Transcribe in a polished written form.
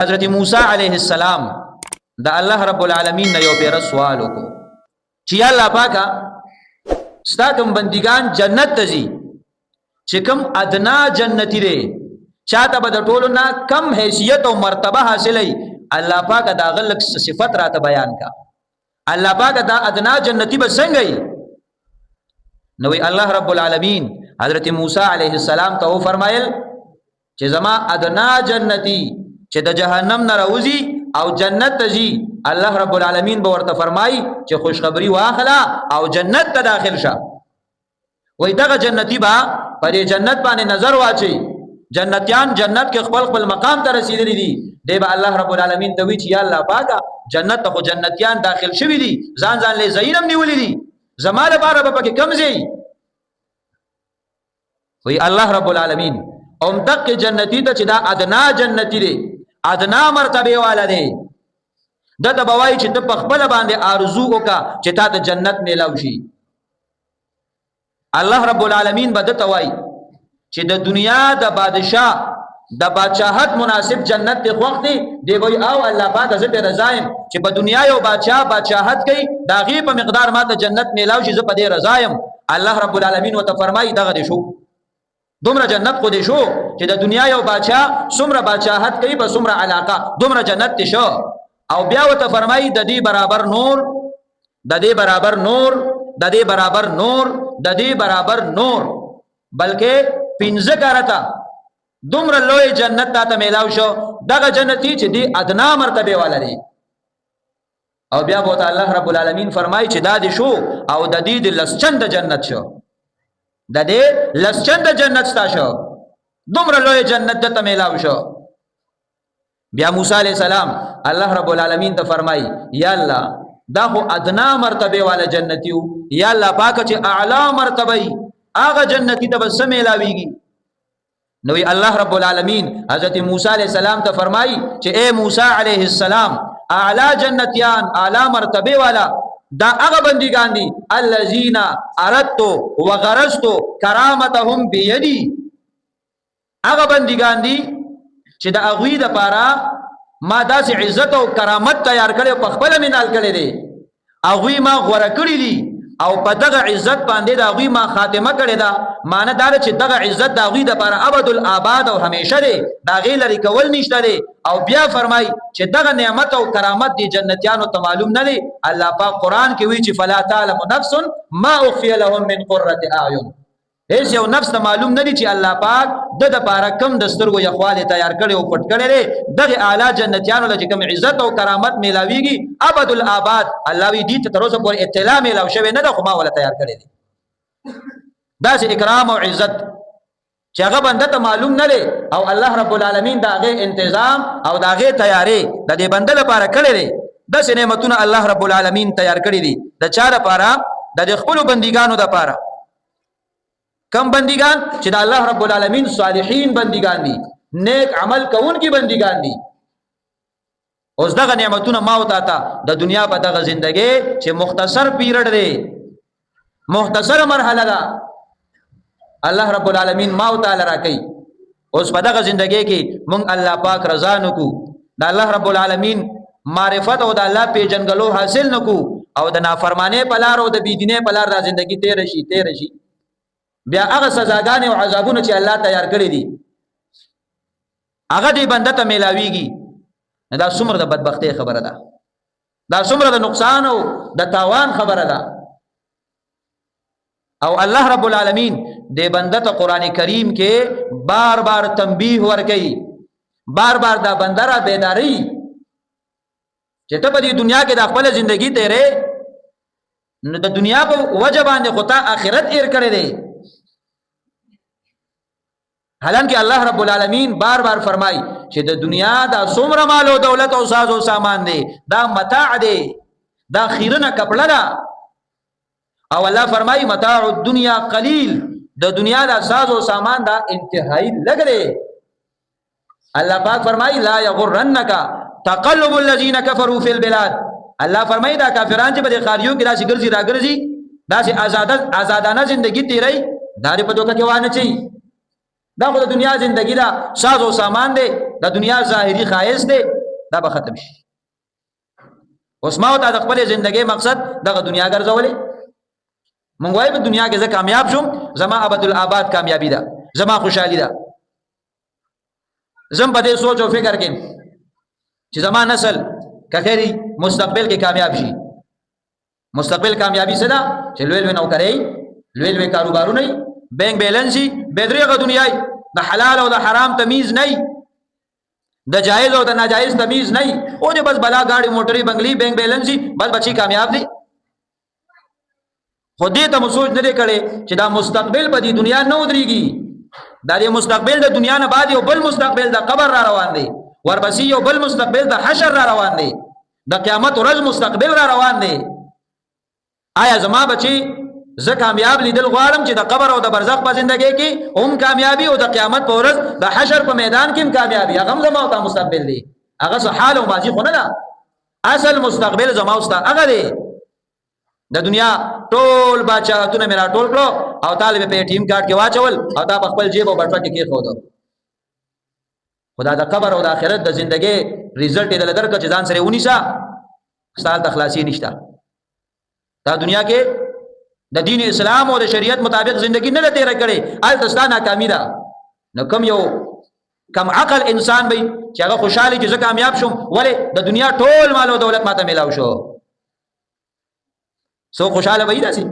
حضرت موسی علیہ السلام دا الله رب العالمین نه یو پیر سوال وکړو چې الله پاکا ستا کوم بندگان جنت ته ځي چې کوم ادنا جنتی دی چاته به د ټولو نه کم حیثیت او مرتبه حاصلې الله پاک دا غلک صفت راته بیان کا الله پاک دا ادنا جنتی به څنګه نو الله رب العالمین حضرت موسی علیہ السلام ته فرمایل چې زما ادنا جنتی چې د جهنم نه راوځي او جنت ته ځي الله رب العالمین به ورته فرمایي چې خوشخبری واخلا او جنت ته داخل شه وای دغه جنتی با پر جنت باندې نظر واچي جنتیان جنت کې خپل خپل مقام ته رسیدلي دي دی به الله رب العالمین ته وی چې یا الله پاکه جنت ته جنتیان داخل شوي دي ځان ځان له زینم نیولې دي زماده بار به پکې کم زی وی الله رب العالمین اوم تک جنتی ته چې دا ادنا جنتی دی ادنا مرتبه والا دی دته بوای چې ته خپل باندې ارزو وکا چې تا ته جنت میلاو شي الله رب العالمین بدته وای چې د دنیا د بادشاہ د بادشاہت مناسب جنت ته وخت دی وای او الله پاک زه په رضایم چې په دنیا یو بادشاہت کوي دا غي په مقدار ما ته جنت میلاو شي زه په دې رضایم الله رب العالمین وته فرمایي دغه دي شو دومره جنت خو دې شو چې د دنیا یو بادشاہ څومره بادشاہت کوي په څومره علاقه دومره جنت ته شو او بیا وته فرمایي د دې برابر نور د دې برابر نور د دې برابر نور د دې برابر نور بلکې پنځه کارتا دومره لوی جنت ته میلاو شو دغه جنتی چې دی ادنا مرتبه والا دی او بیا بوته الله رب العالمین فرمایي چې دا دي شو او د دې لسچند جنت شو د دې لسچند جنت ستا شو دومره لوی جنت ته میلاو شو بیا موسی علیہ السلام الله رب العالمین ته فرمایي یا الله دا خو ادنا مرتبه والا جنتیو یا الله پاک چې اعلی مرتبه هغه جنتی ته بس میلاویږي نو الله رب العالمین حضرت موسی علیہ السلام ته فرمایي چې اے موسی علیہ السلام اعلی جنتیان اعلی مرتبه والا دا هغه بندگان دي الذين اردت وغرست کرامتهم بيدي هغه بندگان دي چې د اغوی د پاره ما داسې عزت او کرامت تیار کړي په خپل منال کړي دي اغوی ما غوړه کړی دي او په دغه عزت باندې د اغوی ما خاتمه کړي دا معنی دا چې دغه عزت د اغوی د پاره ابد الاباد او همیشه دي دا غی لري کول نشته دي او بیا فرمای چې دغه نعمت او کرامت دي جنتیانو ته معلوم نه دي الله پاک قران کې وی چې فلا تعلم نفس ما اخفي لهم من قرة اعين هیڅ یو نفس ته معلوم نه دي چې الله پاک د پاره کم دسترګو یخواله تیار کړي او پټ کړي دي دغه اعلی جنتیانو له کوم عزت او کرامت میلاویږي ابد الاباد الله وی دي ته تر اوسه پورې اطلاع میلاو شوی نه ده خو ما ولا تیار کړي دي دا چې اکرام او عزت چې هغه بنده ته معلوم نه لري او الله رب العالمین دا غي تنظیم او دا غي تیاری د دې بنده لپاره کړی دي د نعمتونو الله رب العالمین تیار کړی دي د چا لپاره د خپل بندګانو لپاره کم بندگان چې د الله رب العالمین صالحین بندگان دي نیک عمل کوونکي بندگان دي اوس دغه نعمتونه ما وتا تا د دنیا په دغه ژوندۍ چې مختصر پیریډ دی مختصر مرحله ده الله رب العالمین ما وتا لرا کوي اوس په دغه ژوندۍ کې مونږ الله پاک رضا نکو د الله رب العالمین معرفت او د الله پیژنګلو حاصل نکو او د نافرمانه په لار او د بيدینه په لار د ژوندۍ تیر شي بیا هغه سزاګانې او عذابونه چې الله تیار کړی دي هغه دې بنده ته میلاویږي دا څومره د بدبختۍ خبره ده دا څومره د نقصان او د تاوان خبره ده او الله رب العالمین دې بنده ته قران کریم کې بار بار تنبیه ورکړي بار بار دا بنده را بیداری چې ته په دې دنیا کې د خپل ژوندۍ تیرې نو د دنیا په وجه باندې خو ته آخرت ایر کړې دی حالانکه الله رب العالمین بار بار فرمای چې د دنیا دا څومره مال او دولت او ساز او سامان دی دا متاع دی دا خیرنه کپڑا ده او الله فرمای متاع الدنیا قلیل د دنیا دا ساز او سامان دا انتهایی لګ دی الله پاک فرمای لا یغرنک تقلب الذین کفروا فی البلاد الله فرمای دا کافرانو چې په خاریو کې راشي ګرځي راګرځي دا چې آزادانه ژوندۍ تیری دا په دوکه کې وانه چي دا خو د دنیا زندگی دا ساز او سامان دی د دنیا ظاهری خایس دی دا به ختم شي اوس ما ته د خپل ژوندۍ مقصد دغه دنیا ګرځولې مونږ وایو په دنیا کې زه کامیاب شوم زما ابد الاباد کامیابی ده زما خوشحالي ده زم په دې سوچ او فکر کې چې زما نسل کخيري مستقبل کې کامیاب شي مستقبل کامیابی څه ده چې لوی نوکري لوی کاروبارونه بینک بیلنسي بدريغه دنیاي د حلال او د حرام تمیز نه د جایز او د ناجایز تمیز نه او دې بس بلا گاڑی موټري بنگلي بینک بیلنسي بس بچي کامیاب دي خو دې ته سوچ نه کړي چې دا مستقبل په دې دنیا نه ودرېږي دا دې مستقبل د دنیا نه بعد یو بل مستقبل د قبر را روان دی ورپسې یو بل مستقبل د حشر را روان دی د قیامت ورځ مستقبل را روان دی آیا زما بچي زه کامیاب لیدل غواړم چې د قبر او د برزخ په ژوندۍ کې هم کامیابی او د قیامت په ورځ د حشر په میدان کې هم کامیابی هغه زما او تا مستقبل دی هغه څه حال او ماضي خو نه ده اصل مستقبل زما او تا هغه دی د دنیا ټول بچاهتونه میرا ټول کړو او طالب په ټیم کارت کې واچول او دا خپل جیب او بټوه کې خو دو خدا د قبر او د آخرت د ژوندۍ ریزلټ دې لدرکه چې ځان سره ونیسا ستال تخلاصي نشته دا دنیا کې د دین اسلام او د شریعت مطابق زندگی نه لته راکړي ال دستانه کامی ده نو کم یو کم عقل انسان به چې هغه خوشاله چې زه کامیاب شوم ولی د دنیا ټول مال او دولت ماته ملاو شو سو خوشاله وای داسي